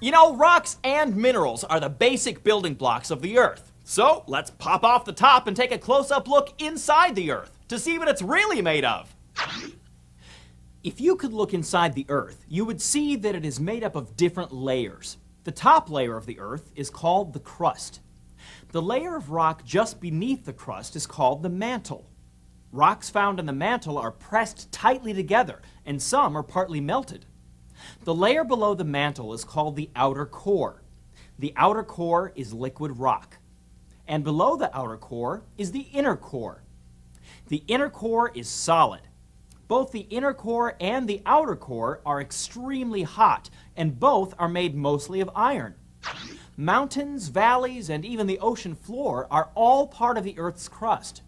You know, rocks and minerals are the basic building blocks of the Earth. So let's pop off the top and take a close-up look inside the Earth to see what it's really made of. If you could look inside the Earth, you would see that it is made up of different layers. The top layer of the Earth is called the crust. The layer of rock just beneath the crust is called the mantle. Rocks found in the mantle are pressed tightly together, and some are partly melted. The layer below the mantle is called the outer core. The outer core is liquid rock. And below the outer core is the inner core. The inner core is solid. Both the inner core and the outer core are extremely hot, and both are made mostly of iron. Mountains, valleys, and even the ocean floor are all part of the Earth's crust.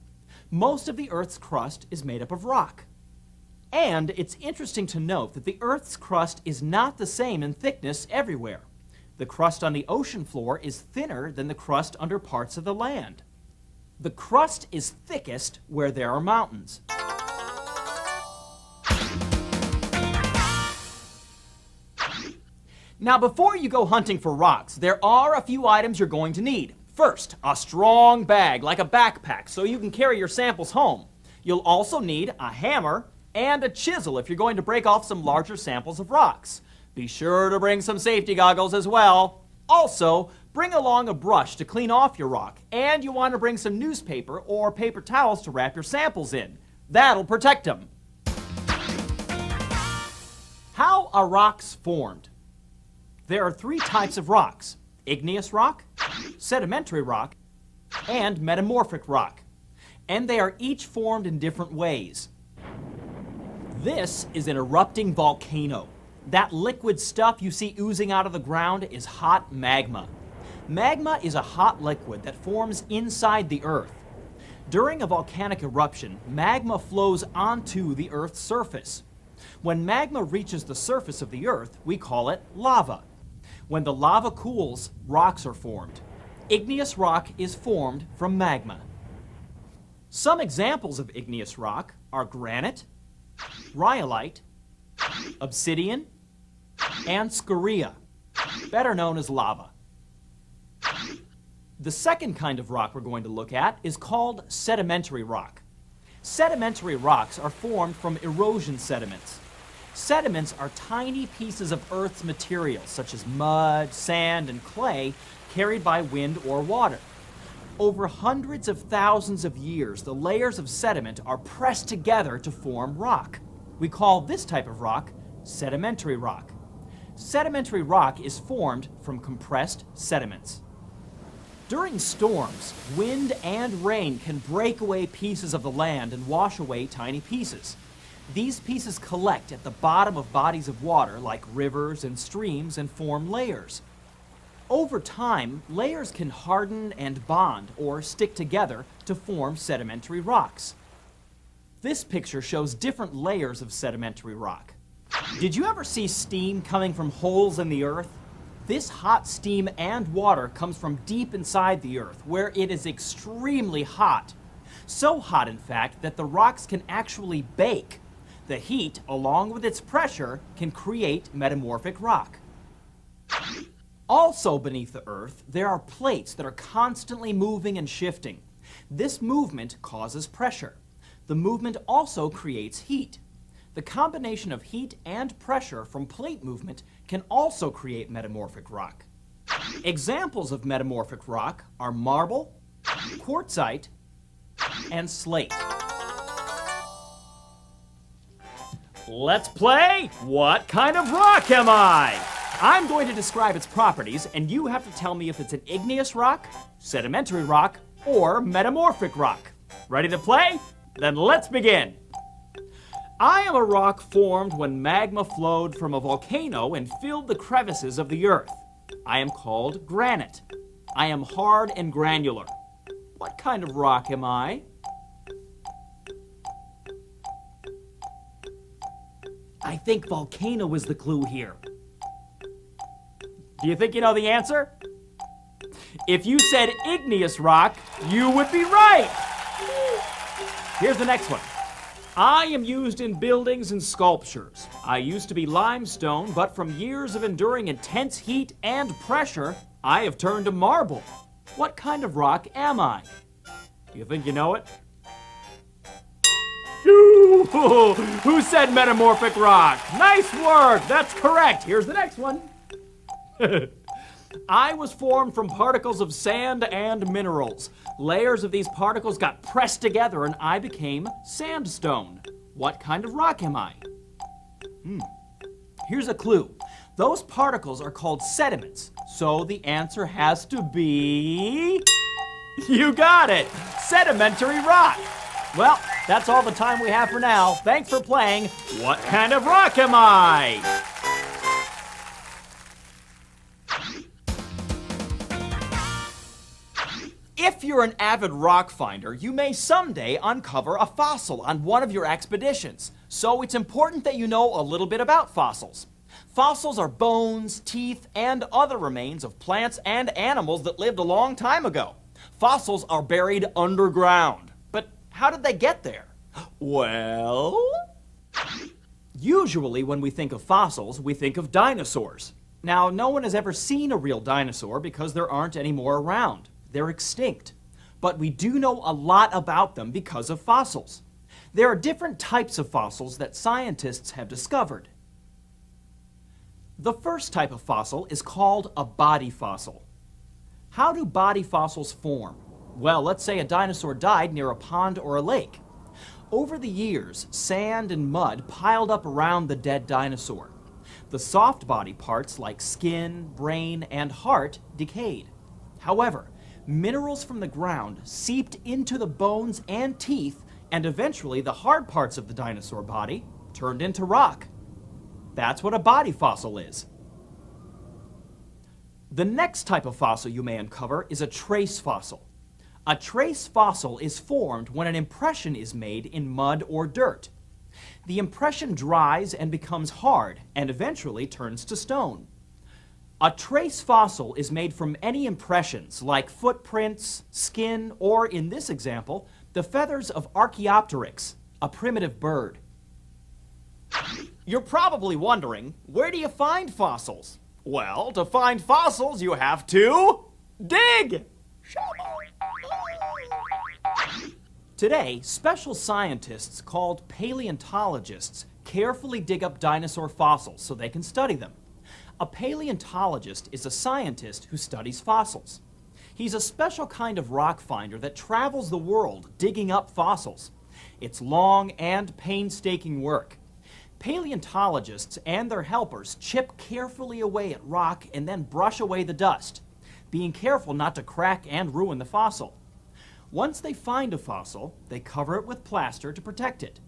Most of the Earth's crust is made up of rock. And it's interesting to note that the Earth's crust is not the same in thickness everywhere. The crust on the ocean floor is thinner than the crust under parts of the land. The crust is thickest where there are mountains. Now, before you go hunting for rocks, there are a few items you're going to need. First, a strong bag, like a backpack, so you can carry your samples home. You'll also need a hammer and a chisel if you're going to break off some larger samples of rocks. Be sure to bring some safety goggles as well. Also, bring along a brush to clean off your rock, and you want to bring some newspaper or paper towels to wrap your samples in. That'll protect them. How are rocks formed? There are three types of rocks: igneous rock, sedimentary rock, and metamorphic rock. And they are each formed in different ways. This is an erupting volcano. That liquid stuff you see oozing out of the ground is hot magma. Magma is a hot liquid that forms inside the Earth. During a volcanic eruption, magma flows onto the Earth's surface. When magma reaches the surface of the Earth, we call it lava. When the lava cools, rocks are formed. Igneous rock is formed from magma. Some examples of igneous rock are granite, rhyolite, obsidian, and scoria, better known as lava. The second kind of rock we're going to look at is called sedimentary rock. Sedimentary rocks are formed from erosion sediments. Sediments are tiny pieces of Earth's material, such as mud, sand, and clay, carried by wind or water. Over hundreds of thousands of years, the layers of sediment are pressed together to form rock. We call this type of rock sedimentary rock. Sedimentary rock is formed from compressed sediments. During storms, wind and rain can break away pieces of the land and wash away tiny pieces. These pieces collect at the bottom of bodies of water like rivers and streams and form layers. Over time, layers can harden and bond or stick together to form sedimentary rocks. This picture shows different layers of sedimentary rock. Did you ever see steam coming from holes in the Earth? This hot steam and water comes from deep inside the Earth, where it is extremely hot. So hot, in fact, that the rocks can actually bake. The heat, along with its pressure, can create metamorphic rock. Also beneath the Earth, there are plates that are constantly moving and shifting. This movement causes pressure. The movement also creates heat. The combination of heat and pressure from plate movement can also create metamorphic rock. Examples of metamorphic rock are marble, quartzite, and slate. Let's play What Kind of Rock Am I? I'm going to describe its properties, and you have to tell me if it's an igneous rock, sedimentary rock, or metamorphic rock. Ready to play? Then let's begin. I am a rock formed when magma flowed from a volcano and filled the crevices of the Earth. I am called granite. I am hard and granular. What kind of rock am I? I think volcano is the clue here. Do you think you know the answer? If you said igneous rock, you would be right. Here's the next one. I am used in buildings and sculptures. I used to be limestone, but from years of enduring intense heat and pressure, I have turned to marble. What kind of rock am I? Do you think you know it? Who said metamorphic rock? Nice work! That's correct. Here's the next one. I was formed from particles of sand and minerals. Layers of these particles got pressed together and I became sandstone. What kind of rock am I? Here's a clue. Those particles are called sediments, so the answer has to be... You got it! Sedimentary rock! Well, that's all the time we have for now. Thanks for playing What Kind of Rock Am I? If you're an avid rock finder, you may someday uncover a fossil on one of your expeditions. So it's important that you know a little bit about fossils. Fossils are bones, teeth, and other remains of plants and animals that lived a long time ago. Fossils are buried underground. But how did they get there? Well, usually when we think of fossils, we think of dinosaurs. Now, no one has ever seen a real dinosaur because there aren't any more around. They're extinct. But we do know a lot about them because of fossils. There are different types of fossils that scientists have discovered. The first type of fossil is called a body fossil. How do body fossils form? Well, let's say a dinosaur died near a pond or a lake. Over the years, sand and mud piled up around the dead dinosaur. The soft body parts like skin, brain, and heart decayed. However, minerals from the ground seeped into the bones and teeth, and eventually the hard parts of the dinosaur body turned into rock. That's what a body fossil is. The next type of fossil you may uncover is a trace fossil. A trace fossil is formed when an impression is made in mud or dirt. The impression dries and becomes hard and eventually turns to stone. A trace fossil is made from any impressions like footprints, skin, or in this example, the feathers of Archaeopteryx, a primitive bird. You're probably wondering, where do you find fossils? Well, to find fossils, you have to dig! Today, special scientists called paleontologists carefully dig up dinosaur fossils so they can study them. A paleontologist is a scientist who studies fossils. He's a special kind of rock finder that travels the world digging up fossils. It's long and painstaking work. Paleontologists and their helpers chip carefully away at rock and then brush away the dust, being careful not to crack and ruin the fossil. Once they find a fossil, they cover it with plaster to protect it.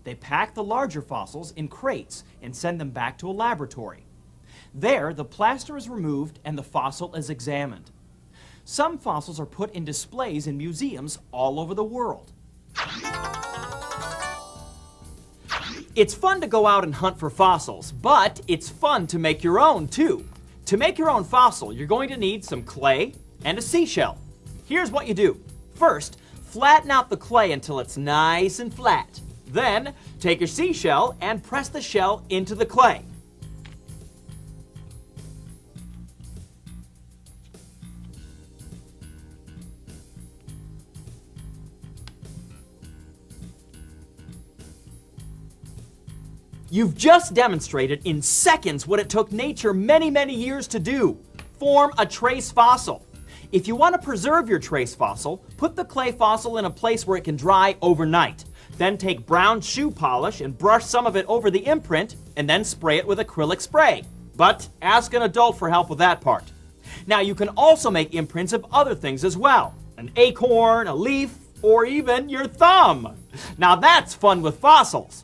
They pack the larger fossils in crates and send them back to a laboratory. There, the plaster is removed and the fossil is examined. Some fossils are put in displays in museums all over the world. It's fun to go out and hunt for fossils, but it's fun to make your own too. To make your own fossil, you're going to need some clay and a seashell. Here's what you do. First, flatten out the clay until it's nice and flat. Then, take your seashell and press the shell into the clay. You've just demonstrated in seconds what it took nature many, many years to do. Form a trace fossil. If you want to preserve your trace fossil, put the clay fossil in a place where it can dry overnight. Then take brown shoe polish and brush some of it over the imprint, and then spray it with acrylic spray. But ask an adult for help with that part. Now you can also make imprints of other things as well. An acorn, a leaf, or even your thumb. Now that's fun with fossils.